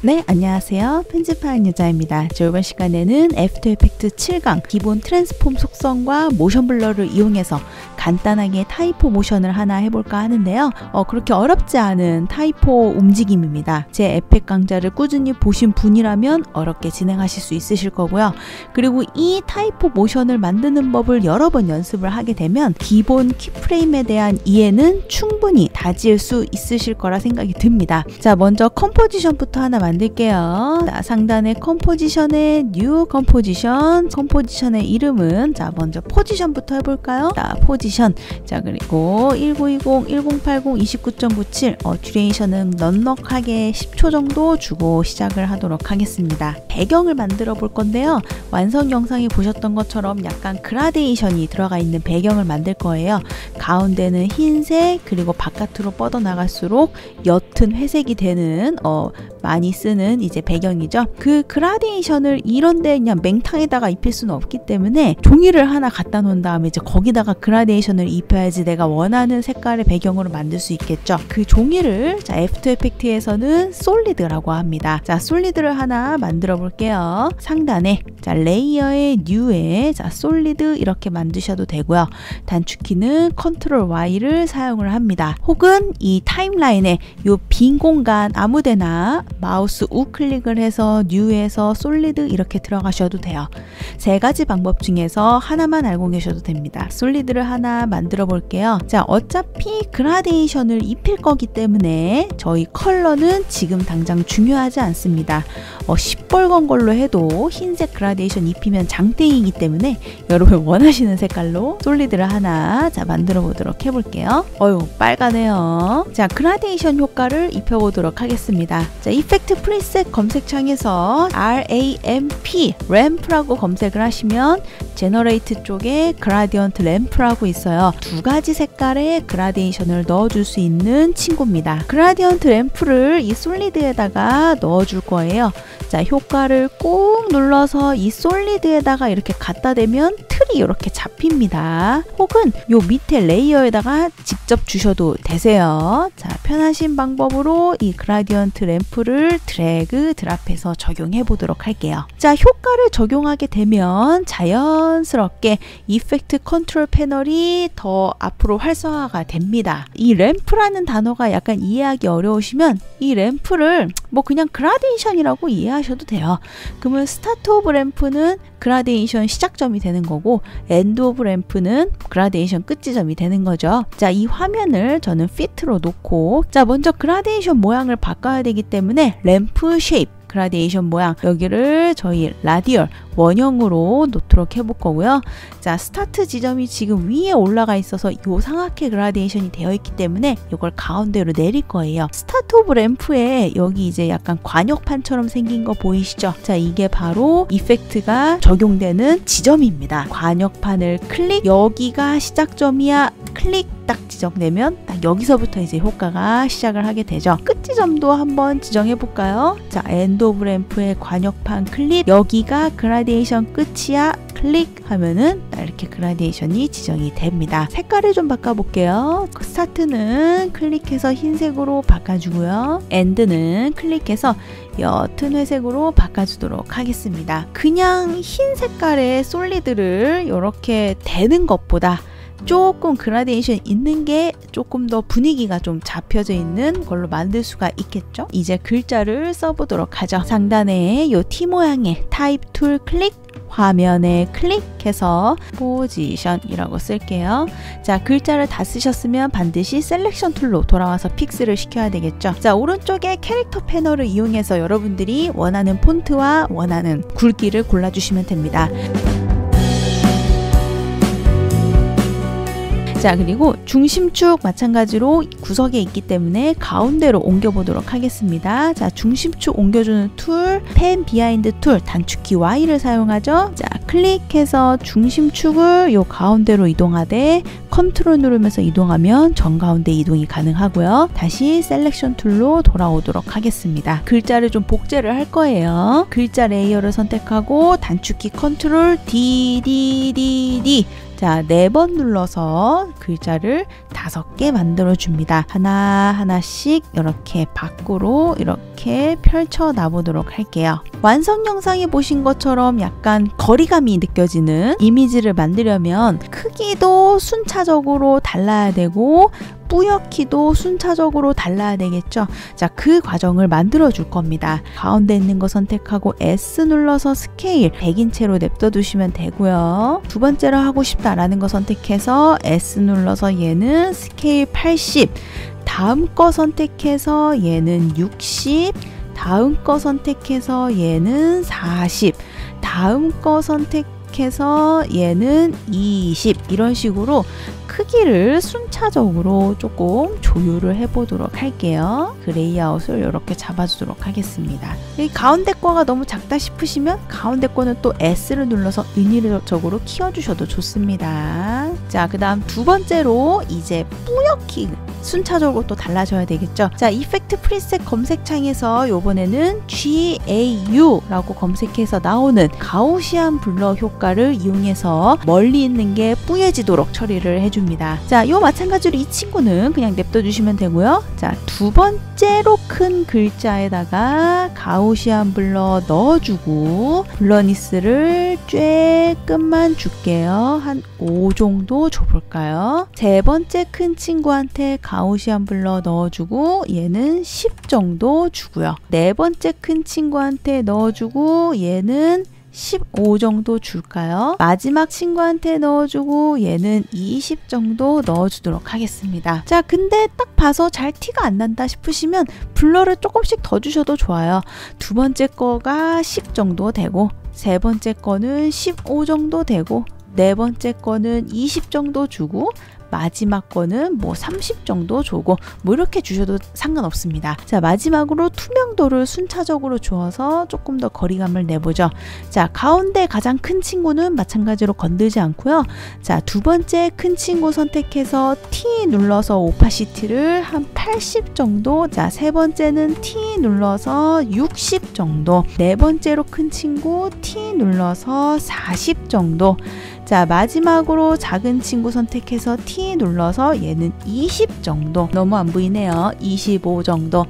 네, 안녕하세요. 편집하는 여자입니다. 이번 시간에는 애프터 이펙트 7강 기본 트랜스폼 속성과 모션 블러를 이용해서 간단하게 타이포 모션을 하나 해볼까 하는데요. 그렇게 어렵지 않은 타이포 움직임입니다. 제 에펙 강좌를 꾸준히 보신 분이라면 어렵게 진행하실 수 있으실 거고요. 그리고 이 타이포 모션을 만드는 법을 여러 번 연습을 하게 되면 기본 키프레임에 대한 이해는 충분히 다질 수 있으실 거라 생각이 듭니다. 자, 먼저 컴포지션부터 하나 만들게요. 자, 상단에 컴포지션에 뉴 컴포지션의 이름은 자, 먼저 포지션부터 해볼까요? 자, 포지션. 자, 그리고 1920, 1080, 29.97 듀레이션은 넉넉하게 10초 정도 주고 시작을 하도록 하겠습니다. 배경을 만들어 볼 건데요. 완성 영상에 보셨던 것처럼 약간 그라데이션이 들어가 있는 배경을 만들 거예요. 가운데는 흰색, 그리고 바깥으로 뻗어나갈수록 옅은 회색이 되는 많이 쓰는 이제 배경이죠. 그 그라데이션을 이런데 그냥 맹탕에다가 입힐 수는 없기 때문에 종이를 하나 갖다 놓은 다음에 이제 거기다가 그라데이션을 입혀야지 내가 원하는 색깔의 배경으로 만들 수 있겠죠. 그 종이를 자, 애프터 이펙트에서는 솔리드라고 합니다. 자, 솔리드를 하나 만들어 볼게요. 상단에 자, 레이어의 뉴에 자, 솔리드 이렇게 만드셔도 되고요. 단축키는 컨트롤 Y를 사용을 합니다. 혹은 이 타임라인에 요 빈 공간 아무데나 마우스 우클릭을 해서 뉴에서 솔리드 이렇게 들어가셔도 돼요. 세 가지 방법 중에서 하나만 알고 계셔도 됩니다. 솔리드를 하나 만들어 볼게요. 자, 어차피 그라데이션을 입힐 거기 때문에 저희 컬러는 지금 당장 중요하지 않습니다. 시뻘건 걸로 해도 흰색 그라데이션 입히면 장땡이기 때문에 여러분 원하시는 색깔로 솔리드를 하나 자, 만들어 보도록 해볼게요. 빨가네요. 자, 그라데이션 효과를 입혀보도록 하겠습니다. 자, 이펙트 프리셋 검색창에서 램프라고 검색을 하시면 제너레이트 쪽에 그라디언트 램프라고 있어요. 두 가지 색깔의 그라데이션을 넣어줄 수 있는 친구입니다. 그라디언트 램프를 이 솔리드에다가 넣어줄 거예요. 자, 효과를 꾹 눌러서 이 솔리드에다가 이렇게 갖다 대면 틀이 이렇게 잡힙니다. 혹은 요 밑에 레이어에다가 직접 주셔도 되세요. 자, 편하신 방법으로 이 그라디언트 램프를 드래그 드랍해서 적용해 보도록 할게요. 자, 효과를 적용하게 되면 자연스럽게 이펙트 컨트롤 패널이 더 앞으로 활성화가 됩니다. 이 램프라는 단어가 약간 이해하기 어려우시면 이 램프를 그냥 그라데이션이라고 이해하셔도 돼요. 그러면 스타트 오브 램프는 그라데이션 시작점이 되는 거고 엔드 오브 램프는 그라데이션 끝지점이 되는 거죠. 자, 이 화면을 저는 fit로 놓고 자, 먼저 그라데이션 모양을 바꿔야 되기 때문에 램프 쉐입 그라데이션 모양 여기를 저희 라디얼 원형으로 놓도록 해볼 거고요. 자, 스타트 지점이 지금 위에 올라가 있어서 요상하게 그라데이션이 되어 있기 때문에 이걸 가운데로 내릴 거예요. 스타트 오브 램프에 여기 이제 약간 관역판처럼 생긴 거 보이시죠? 자, 이게 바로 이펙트가 적용되는 지점입니다. 관역판을 클릭, 여기가 시작점이야. 클릭 딱 지정되면 딱 여기서부터 이제 효과가 시작을 하게 되죠. 끝 지점도 한번 지정해 볼까요? 자, 엔드 오브 램프의 관역판 클릭, 여기가 그라데이션 끝이야. 클릭 하면은 이렇게 그라데이션이 지정이 됩니다. 색깔을 좀 바꿔볼게요. 스타트는 클릭해서 흰색으로 바꿔주고요. 엔드는 클릭해서 옅은 회색으로 바꿔주도록 하겠습니다. 그냥 흰 색깔의 솔리드를 이렇게 대는 것보다 조금 그라데이션 있는 게 조금 더 분위기가 좀 잡혀져 있는 걸로 만들 수가 있겠죠. 이제 글자를 써보도록 하죠. 상단에 이 T 모양의 타입 툴 클릭, 화면에 클릭해서 포지션이라고 쓸게요. 자, 글자를 다 쓰셨으면 반드시 셀렉션 툴로 돌아와서 픽스를 시켜야 되겠죠. 자, 오른쪽에 캐릭터 패널을 이용해서 여러분들이 원하는 폰트와 원하는 굵기를 골라주시면 됩니다. 자, 그리고 중심축 마찬가지로 구석에 있기 때문에 가운데로 옮겨보도록 하겠습니다. 자, 중심축 옮겨주는 툴, 펜 비하인드 툴, 단축키 Y를 사용하죠. 자, 클릭해서 중심축을 요 가운데로 이동하되 컨트롤 누르면서 이동하면 정가운데 이동이 가능하고요. 다시 셀렉션 툴로 돌아오도록 하겠습니다. 글자를 좀 복제를 할 거예요. 글자 레이어를 선택하고 단축키 컨트롤 D. 자, 4번 눌러서 글자를 다 5개 만들어 줍니다. 하나하나씩 이렇게 밖으로 이렇게 펼쳐 놔보도록 할게요. 완성 영상에 보신 것처럼 약간 거리감이 느껴지는 이미지를 만들려면 크기도 순차적으로 달라야 되고 뿌옇기도 순차적으로 달라야 되겠죠. 자, 그 과정을 만들어 줄 겁니다. 가운데 있는 거 선택하고 S 눌러서 스케일 100인체로 냅둬 두시면 되고요. 두 번째로 하고 싶다라는 거 선택해서 S 눌러서 얘는 스케일 80, 다음 거 선택해서 얘는 60, 다음 거 선택해서 얘는 40, 다음 거 선택해서 얘는 20, 이런 식으로 크기를 순차적으로 조금 조율을 해보도록 할게요. 그 레이아웃을 이렇게 잡아주도록 하겠습니다. 이 가운데 거가 너무 작다 싶으시면 가운데 거는 또 S를 눌러서 인위적으로 키워주셔도 좋습니다. 자, 그 다음 두 번째로 이제 뿌옇기 순차적으로 또 달라져야 되겠죠. 자, 이펙트 프리셋 검색창에서 요번에는 GAU라고 검색해서 나오는 가우시안 블러 효과를 이용해서 멀리 있는 게 뿌얘지도록 처리를 해줍니다. 자, 요 마찬가지로 이 친구는 그냥 냅둬 주시면 되고요. 자, 두 번째로 큰 글자에다가 가우시안 블러 넣어주고 블러니스를 조금만 줄게요. 한 5 정도 줘볼까요? 세 번째 큰 친구한테 가우시안 블러 넣어주고 얘는 10 정도 주고요. 네 번째 큰 친구한테 넣어주고 얘는 15 정도 줄까요? 마지막 친구한테 넣어주고 얘는 20 정도 넣어주도록 하겠습니다. 자, 근데 딱 봐서 잘 티가 안 난다 싶으시면 블러를 조금씩 더 주셔도 좋아요. 두 번째 거가 10 정도 되고 세 번째 거는 15 정도 되고 네 번째 거는 20 정도 주고 마지막 거는 뭐 30 정도 주고 뭐 이렇게 주셔도 상관없습니다. 자, 마지막으로 투명도를 순차적으로 주어서 조금 더 거리감을 내보죠. 자, 가운데 가장 큰 친구는 마찬가지로 건들지 않고요. 자, 두 번째 큰 친구 선택해서 T 눌러서 오파시티를 한 80 정도, 자, 세 번째는 T 눌러서 60 정도, 네 번째로 큰 친구 T 눌러서 40 정도, 자, 마지막으로 작은 친구 선택해서 T 눌러서 얘는 20 정도, 너무 안 보이네요. 25 정도.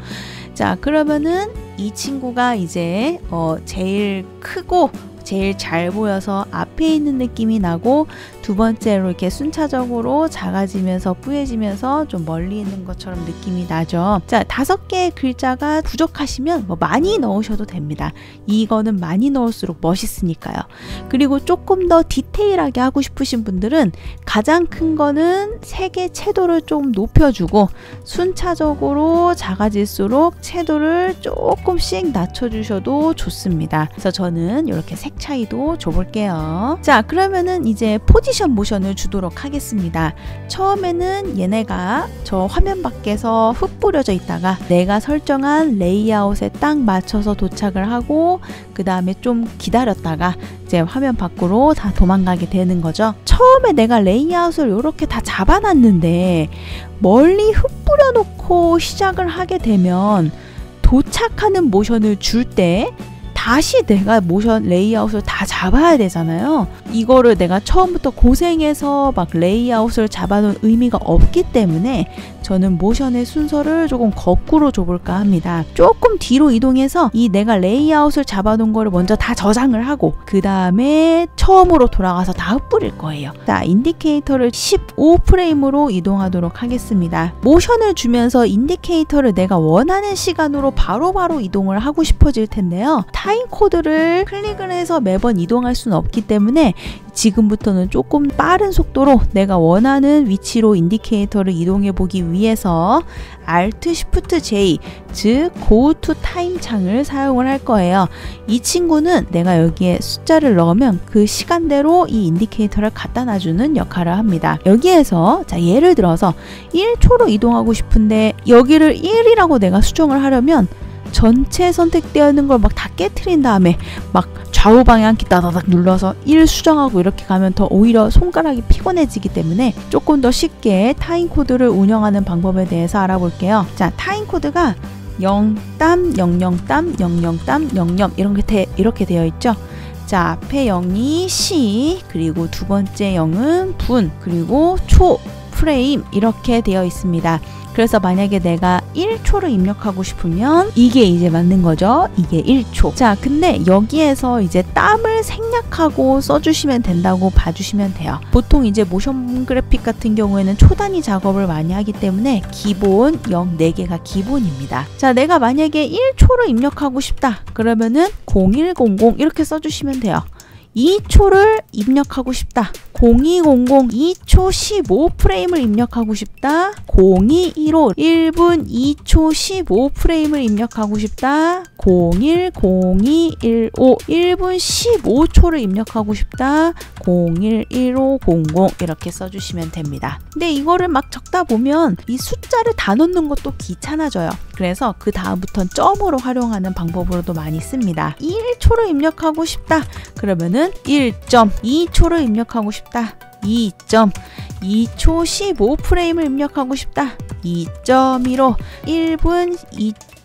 자, 그러면은 이 친구가 이제 제일 크고 제일 잘 보여서 앞에 있는 느낌이 나고 두 번째로 이렇게 순차적으로 작아지면서 뿌얘지면서 좀 멀리 있는 것처럼 느낌이 나죠. 자, 5개의 글자가 부족하시면 뭐 많이 넣으셔도 됩니다. 이거는 많이 넣을수록 멋있으니까요. 그리고 조금 더 디테일하게 하고 싶으신 분들은 가장 큰 거는 색의 채도를 좀 높여주고 순차적으로 작아질수록 채도를 조금씩 낮춰주셔도 좋습니다. 그래서 저는 이렇게 색 차이도 줘볼게요. 자, 그러면은 이제 포지션 모션을 주도록 하겠습니다. 처음에는 얘네가 저 화면 밖에서 흩뿌려져 있다가 내가 설정한 레이아웃에 딱 맞춰서 도착을 하고 그 다음에 좀 기다렸다가 이제 화면 밖으로 다 도망가게 되는 거죠. 처음에 내가 레이아웃을 이렇게 다 잡아놨는데 멀리 흩뿌려 놓고 시작을 하게 되면 도착하는 모션을 줄 때 다시 내가 모션 레이아웃을 다 잡아야 되잖아요. 이거를 내가 처음부터 고생해서 막 레이아웃을 잡아놓은 의미가 없기 때문에 저는 모션의 순서를 조금 거꾸로 줘볼까 합니다. 조금 뒤로 이동해서 이 내가 레이아웃을 잡아놓은 거를 먼저 다 저장을 하고 그 다음에 처음으로 돌아가서 다 흩뿌릴 거예요. 자, 인디케이터를 15프레임으로 이동하도록 하겠습니다. 모션을 주면서 인디케이터를 내가 원하는 시간으로 바로바로 이동을 하고 싶어질 텐데요. 타임 코드를 클릭을 해서 매번 이동할 수는 없기 때문에 지금부터는 조금 빠른 속도로 내가 원하는 위치로 인디케이터를 이동해 보기 위해서 Alt Shift J, 즉 Go to Time 창을 사용을 할 거예요. 이 친구는 내가 여기에 숫자를 넣으면 그 시간대로 이 인디케이터를 갖다 놔주는 역할을 합니다. 여기에서 자, 예를 들어서 1초로 이동하고 싶은데 여기를 1이라고 내가 수정을 하려면 전체 선택되어 있는 걸 막 다 깨트린 다음에 막 좌우 방향키 따다닥 눌러서 1 수정하고 이렇게 가면 더 오히려 손가락이 피곤해지기 때문에 조금 더 쉽게 타임 코드를 운영하는 방법에 대해서 알아볼게요. 자, 타임 코드가 0땀 00땀 00땀 00 이렇게 되어 있죠. 자, 앞에 0이 시, 그리고 두 번째 0은 분, 그리고 초, 15프레임 이렇게 되어 있습니다. 그래서 만약에 내가 1초를 입력하고 싶으면 이게 이제 맞는 거죠. 이게 1초. 자, 근데 여기에서 이제 땀을 생략하고 써주시면 된다고 봐주시면 돼요. 보통 이제 모션 그래픽 같은 경우에는 초단위 작업을 많이 하기 때문에 기본 0, 4개가 기본입니다. 자, 내가 만약에 1초를 입력하고 싶다. 그러면은 0100 이렇게 써주시면 돼요. 2초를 입력하고 싶다. 0200 2초 15프레임을 입력하고 싶다. 0215 1분 2초 15프레임을 입력하고 싶다. 010215 1분 15초를 입력하고 싶다. 011500 이렇게 써주시면 됩니다. 근데 이거를 막 적다 보면 이 숫자를 다 넣는 것도 귀찮아져요. 그래서 그 다음부터는 점으로 활용하는 방법으로도 많이 씁니다. 1초를 입력하고 싶다. 그러면은 1점, 2초를 입력하고 싶다. 2점, 2초 15프레임을 입력하고 싶다. 2.15, 1분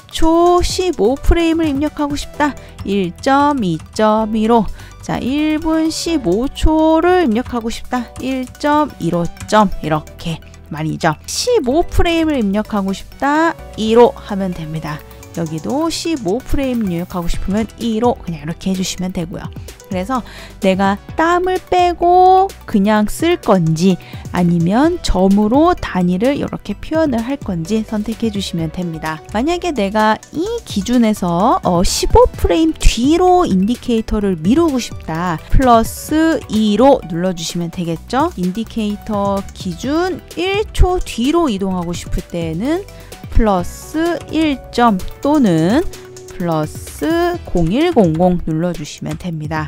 2초 15프레임을 입력하고 싶다. 1.2.15, 자, 1분 15초를 입력하고 싶다. 1.15점 이렇게 말이죠. 15프레임을 입력하고 싶다. 2로 하면 됩니다. 여기도 15프레임 입력하고 싶으면 2로 그냥 이렇게 해주시면 되고요. 그래서 내가 땀을 빼고 그냥 쓸 건지 아니면 점으로 단위를 이렇게 표현을 할 건지 선택해 주시면 됩니다. 만약에 내가 이 기준에서 15프레임 뒤로 인디케이터를 미루고 싶다. 플러스 2로 눌러주시면 되겠죠. 인디케이터 기준 1초 뒤로 이동하고 싶을 때에는 플러스 1점 또는 플러스 0100 눌러주시면 됩니다.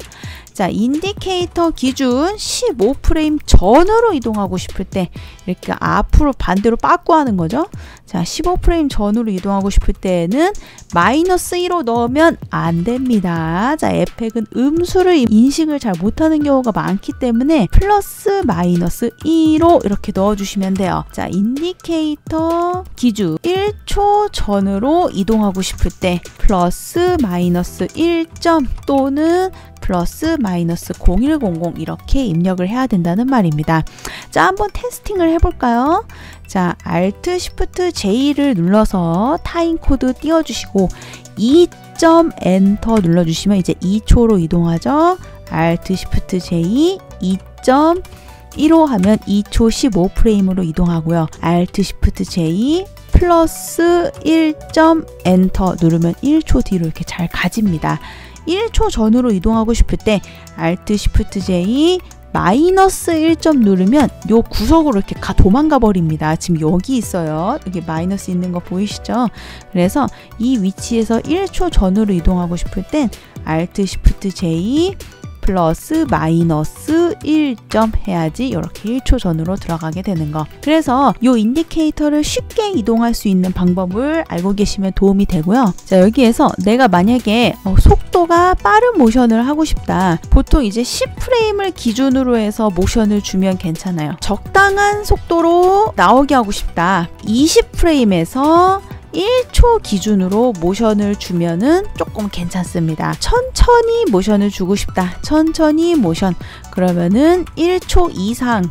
자, 인디케이터 기준 15프레임 전으로 이동하고 싶을 때 이렇게 앞으로 반대로 빠꾸 하는 거죠. 자, 15프레임 전으로 이동하고 싶을 때는 마이너스 2로 넣으면 안 됩니다. 자, 에펙은 음수를 인식을 잘 못하는 경우가 많기 때문에 플러스 마이너스 2로 이렇게 넣어주시면 돼요. 자, 인디케이터 기준 1초 전으로 이동하고 싶을 때 플러스 마이너스 1점 또는 플러스 마이너스 0100 이렇게 입력을 해야 된다는 말입니다. 자, 한번 테스팅을 해볼까요? 자, Alt Shift J를 눌러서 타임 코드 띄워주시고 2점 엔터 눌러주시면 이제 2초로 이동하죠. Alt Shift J 2.15 하면 2초 15프레임으로 이동하고요. Alt Shift J 플러스 1점 엔터 누르면 1초 뒤로 이렇게 잘 가집니다. 1초 전으로 이동하고 싶을 때 Alt Shift J 마이너스 1점 누르면 요 구석으로 이렇게 도망가 버립니다. 지금 여기 있어요. 여기 마이너스 있는 거 보이시죠? 그래서 이 위치에서 1초 전으로 이동하고 싶을 땐 Alt Shift J 플러스 마이너스 1점 해야지 이렇게 1초 전으로 들어가게 되는 거. 그래서 이 인디케이터를 쉽게 이동할 수 있는 방법을 알고 계시면 도움이 되고요. 자, 여기에서 내가 만약에 속도가 빠른 모션을 하고 싶다. 보통 이제 10프레임을 기준으로 해서 모션을 주면 괜찮아요. 적당한 속도로 나오게 하고 싶다. 20프레임에서 1초 기준으로 모션을 주면은 조금 괜찮습니다. 천천히 모션을 주고 싶다. 천천히 모션. 그러면은 1초 이상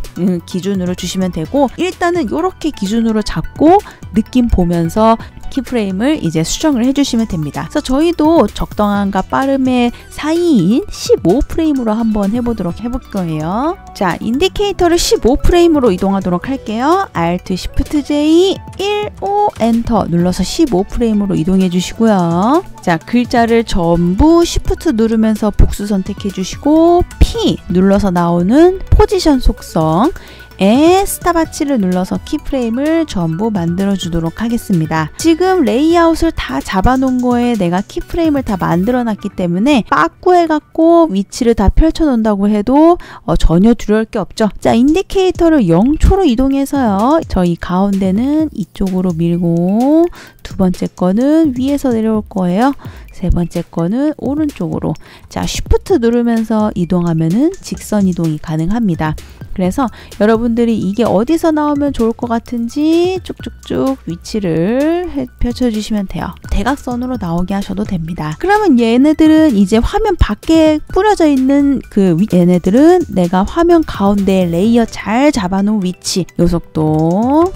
기준으로 주시면 되고, 일단은 이렇게 기준으로 잡고 느낌 보면서 키프레임을 이제 수정을 해주시면 됩니다. 그래서 저희도 적당함과 빠름의 사이인 15프레임으로 한번 해볼 거예요. 자, 인디케이터를 15프레임으로 이동하도록 할게요. Alt Shift J 15 엔터 눌러서 15프레임으로 이동해 주시고요. 자, 글자를 전부 Shift 누르면서 복수 선택해 주시고 P 눌러서 나오는 포지션 속성 스탑와치를 눌러서 키프레임을 전부 만들어 주도록 하겠습니다. 지금 레이아웃을 다 잡아 놓은 거에 내가 키프레임을 다 만들어 놨기 때문에 빠꾸해 갖고 위치를 다 펼쳐 놓는다고 해도 전혀 두려울 게 없죠. 자, 인디케이터를 0초로 이동해서요. 저희 가운데는 이쪽으로 밀고, 두 번째 거는 위에서 내려올 거예요. 세 번째 거는 오른쪽으로. 자, Shift 누르면서 이동하면은 직선 이동이 가능합니다. 그래서 여러분들이 이게 어디서 나오면 좋을 것 같은지 쭉쭉쭉 위치를 펼쳐주시면 돼요. 대각선으로 나오게 하셔도 됩니다. 그러면 얘네들은 이제 화면 밖에 뿌려져 있는 얘네들은 내가 화면 가운데 레이어 잘 잡아놓은 위치 요 속도.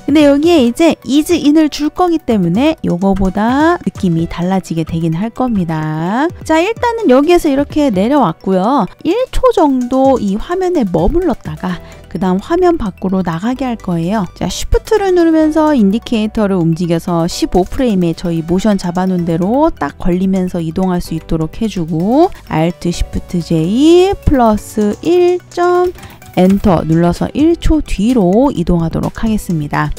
근데 여기에 이제 이즈인을 줄 거기 때문에 요거보다 느낌이 달라지게 되긴 할 겁니다. 자, 일단은 여기에서 이렇게 내려왔고요. 1초 정도 이 화면에 머물렀다가 그 다음 화면 밖으로 나가게 할 거예요. 자, Shift를 누르면서 인디케이터를 움직여서 15프레임에 저희 모션 잡아놓은 대로 딱 걸리면서 이동할 수 있도록 해주고 Alt Shift J 플러스 1. 엔터 눌러서 1초 뒤로 이동하도록 하겠습니다.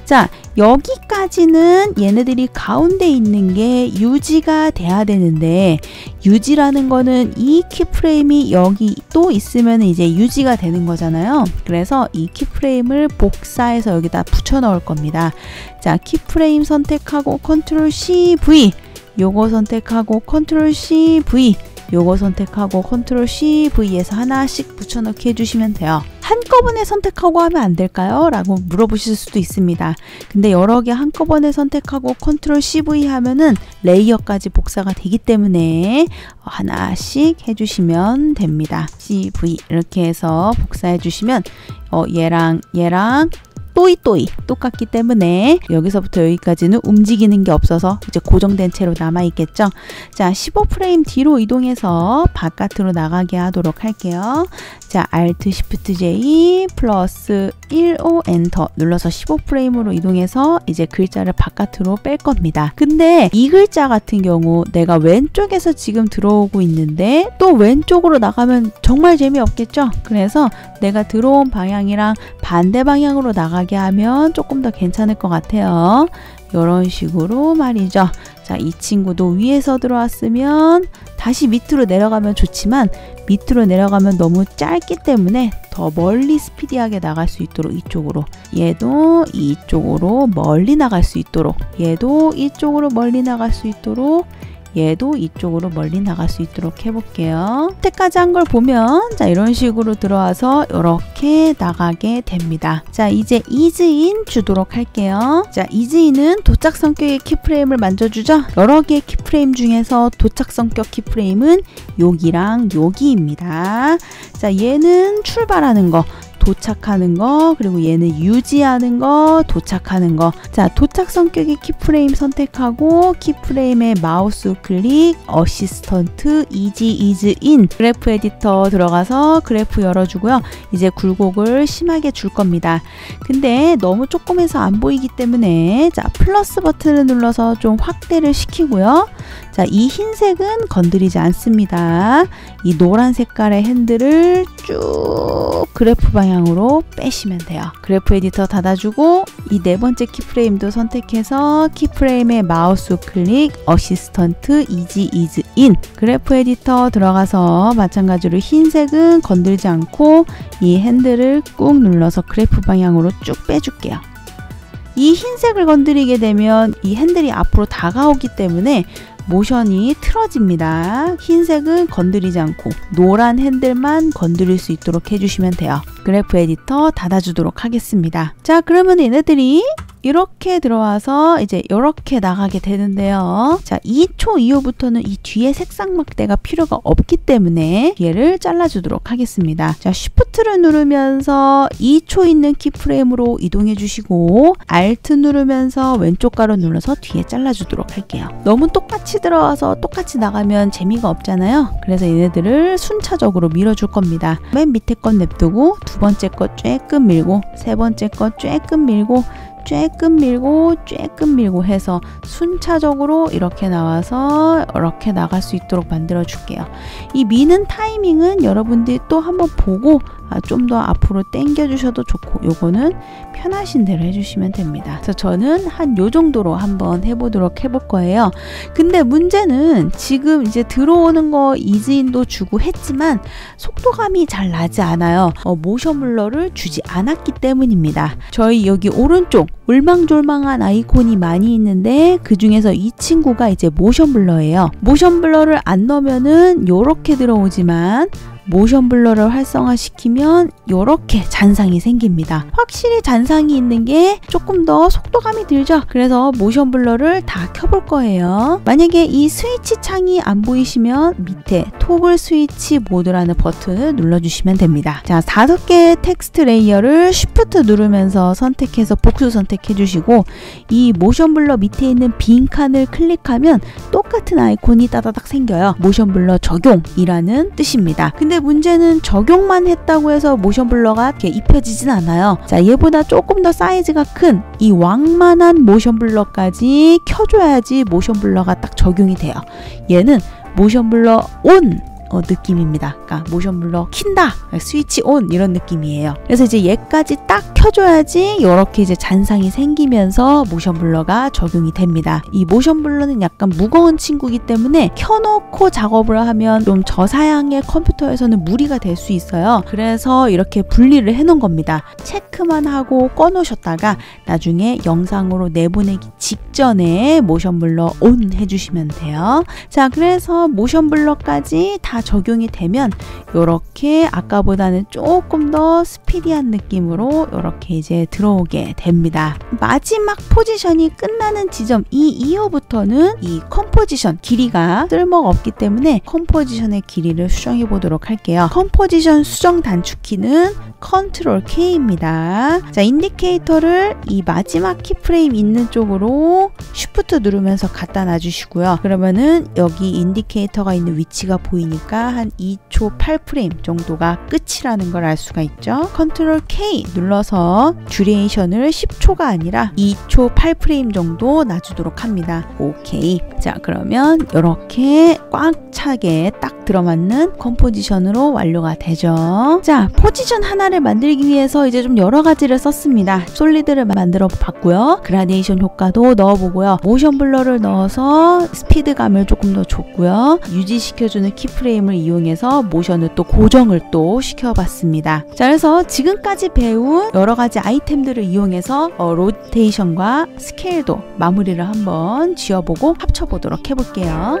자, 여기까지는 얘네들이 가운데 있는 게 유지가 돼야 되는데 유지라는 거는 이 키프레임이 여기 또 있으면 이제 유지가 되는 거잖아요. 그래서 이 키프레임을 복사해서 여기다 붙여 넣을 겁니다. 자, 키프레임 선택하고 컨트롤 C V, 요거 선택하고 컨트롤 C V, 요거 선택하고 컨트롤 C V에서 하나씩 붙여넣기 해주시면 돼요. 한꺼번에 선택하고 하면 안 될까요? 라고 물어보실 수도 있습니다. 근데 여러 개 한꺼번에 선택하고 컨트롤 CV 하면은 레이어까지 복사가 되기 때문에 하나씩 해주시면 됩니다. CV 이렇게 해서 복사해 주시면 얘랑 또이 똑같기 때문에 여기서부터 여기까지는 움직이는 게 없어서 이제 고정된 채로 남아있겠죠. 자, 15프레임 뒤로 이동해서 바깥으로 나가게 하도록 할게요. 자, Alt Shift J 플러스 15 엔터 눌러서 15프레임으로 이동해서 이제 글자를 바깥으로 뺄 겁니다. 근데 이 글자 같은 경우 내가 왼쪽에서 지금 들어오고 있는데 또 왼쪽으로 나가면 정말 재미없겠죠. 그래서 내가 들어온 방향이랑 반대 방향으로 나가게 하면 조금 더 괜찮을 것 같아요. 이런 식으로 말이죠. 자, 이 친구도 위에서 들어왔으면 다시 밑으로 내려가면 좋지만 밑으로 내려가면 너무 짧기 때문에 더 멀리 스피디하게 나갈 수 있도록 이쪽으로, 얘도 이쪽으로 멀리 나갈 수 있도록, 얘도 이쪽으로 멀리 나갈 수 있도록, 얘도 이쪽으로 멀리 나갈 수 있도록 해볼게요. 여태까지 한 걸 보면 자, 이런 식으로 들어와서 이렇게 나가게 됩니다. 자, 이제 이즈인 주도록 할게요. 자, 이즈인은 도착 성격의 키프레임을 만져주죠. 여러 개의 키프레임 중에서 도착 성격 키프레임은 여기랑 여기입니다. 자, 얘는 출발하는 거, 도착하는 거, 그리고 얘는 유지하는 거, 도착하는 거. 자, 도착 성격의 키프레임 선택하고 키프레임에 마우스 클릭, 어시스턴트, 이즈 인, 그래프 에디터 들어가서 그래프 열어주고요. 이제 굴곡을 심하게 줄 겁니다. 근데 너무 조금해서 안 보이기 때문에 자, 플러스 버튼을 눌러서 좀 확대를 시키고요. 자, 이 흰색은 건드리지 않습니다. 이 노란 색깔의 핸들을 쭉 그래프 방향으로 빼시면 돼요. 그래프 에디터 닫아주고 이 네 번째 키프레임도 선택해서 키프레임에 마우스 클릭, 어시스턴트, 이즈 인, 그래프 에디터 들어가서 마찬가지로 흰색은 건들지 않고 이 핸들을 꾹 눌러서 그래프 방향으로 쭉 빼줄게요. 이 흰색을 건드리게 되면 이 핸들이 앞으로 다가오기 때문에 모션이 틀어집니다. 흰색은 건드리지 않고 노란 핸들만 건드릴 수 있도록 해주시면 돼요. 그래프 에디터 닫아주도록 하겠습니다. 자, 그러면 얘네들이 이렇게 들어와서 이제 이렇게 나가게 되는데요. 자, 2초 이후부터는 이 뒤에 색상 막대가 필요가 없기 때문에 얘를 잘라주도록 하겠습니다. 자, Shift를 누르면서 2초 있는 키프레임으로 이동해 주시고 Alt 누르면서 왼쪽 가로 눌러서 뒤에 잘라주도록 할게요. 너무 똑같이 들어와서 똑같이 나가면 재미가 없잖아요. 그래서 얘네들을 순차적으로 밀어줄 겁니다. 맨 밑에 건 냅두고 두 번째 거 쬐끔 밀고 세 번째 거 쬐끔 밀고 쬐끔 밀고 해서 순차적으로 이렇게 나와서 이렇게 나갈 수 있도록 만들어 줄게요. 이 미는 타이밍은 여러분들이 또 한번 보고 좀 더 앞으로 당겨 주셔도 좋고 요거는 편하신 대로 해주시면 됩니다. 그래서 저는 한 요 정도로 한번 해보도록 해볼 거예요. 근데 문제는 지금 이제 들어오는 거 이즈인도 주고 했지만 속도감이 잘 나지 않아요. 모션 블러를 주지 않았기 때문입니다. 저희 여기 오른쪽 울망졸망한 아이콘이 많이 있는데 그 중에서 이 친구가 이제 모션 블러예요. 모션 블러를 안 넣으면은 요렇게 들어오지만 모션 블러를 활성화시키면 이렇게 잔상이 생깁니다. 확실히 잔상이 있는 게 조금 더 속도감이 들죠. 그래서 모션 블러를 다 켜볼 거예요. 만약에 이 스위치 창이 안 보이시면 밑에 토글 스위치 모드라는 버튼을 눌러주시면 됩니다. 자, 5개의 텍스트 레이어를 쉬프트 누르면서 선택해서 복수 선택해 주시고 이 모션 블러 밑에 있는 빈 칸을 클릭하면 똑같은 아이콘이 따다닥 생겨요. 모션 블러 적용이라는 뜻입니다. 근데 문제는 적용만 했다고 해서 모션 블러가 이렇게 입혀지진 않아요. 자, 얘보다 조금 더 사이즈가 큰 이 왕만한 모션 블러까지 켜줘야지 모션 블러가 딱 적용이 돼요. 얘는 모션 블러 온 느낌입니다. 그러니까 모션 블러 킨다, 스위치 온 이런 느낌이에요. 그래서 이제 얘까지 딱 켜줘야지 이렇게 이제 잔상이 생기면서 모션 블러가 적용이 됩니다. 이 모션 블러는 약간 무거운 친구이기 때문에 켜놓고 작업을 하면 좀 저사양의 컴퓨터에서는 무리가 될 수 있어요. 그래서 이렇게 분리를 해놓은 겁니다. 체크만 하고 꺼놓으셨다가 나중에 영상으로 내보내기 직전에 모션 블러 온 해주시면 돼요. 자, 그래서 모션 블러까지 다 적용이 되면 이렇게 아까보다는 조금 더 스피디한 느낌으로 이렇게 이제 들어오게 됩니다. 마지막 포지션이 끝나는 지점 이 이후부터는 이 컴포지션 길이가 쓸모가 없기 때문에 컴포지션의 길이를 수정해 보도록 할게요. 컴포지션 수정 단축키는 컨트롤 K입니다. 자, 인디케이터를 이 마지막 키프레임 있는 쪽으로 쉬프트 누르면서 갖다 놔주시고요. 그러면은 여기 인디케이터가 있는 위치가 보이니까 한 2초 8프레임 정도가 끝이라는 걸 알 수가 있죠. 컨트롤 K 눌러서 듀레이션을 10초가 아니라 2초 8프레임 정도 놔주도록 합니다. 오케이. 자, 그러면 이렇게 꽉 차게 딱 들어맞는 컴포지션으로 완료가 되죠. 자, 포지션 하나를 만들기 위해서 이제 좀 여러 가지를 썼습니다. 솔리드를 만들어 봤고요. 그라데이션 효과도 넣어보고요. 모션 블러를 넣어서 스피드감을 조금 더 줬고요. 유지시켜주는 키프레임을 이용해서 모션을 또 고정을 또 시켜봤습니다. 자, 그래서 지금까지 배운 여러 가지 아이템들을 이용해서 로테이션과 스케일도 마무리를 한번 지어보고 합쳐보도록 해볼게요.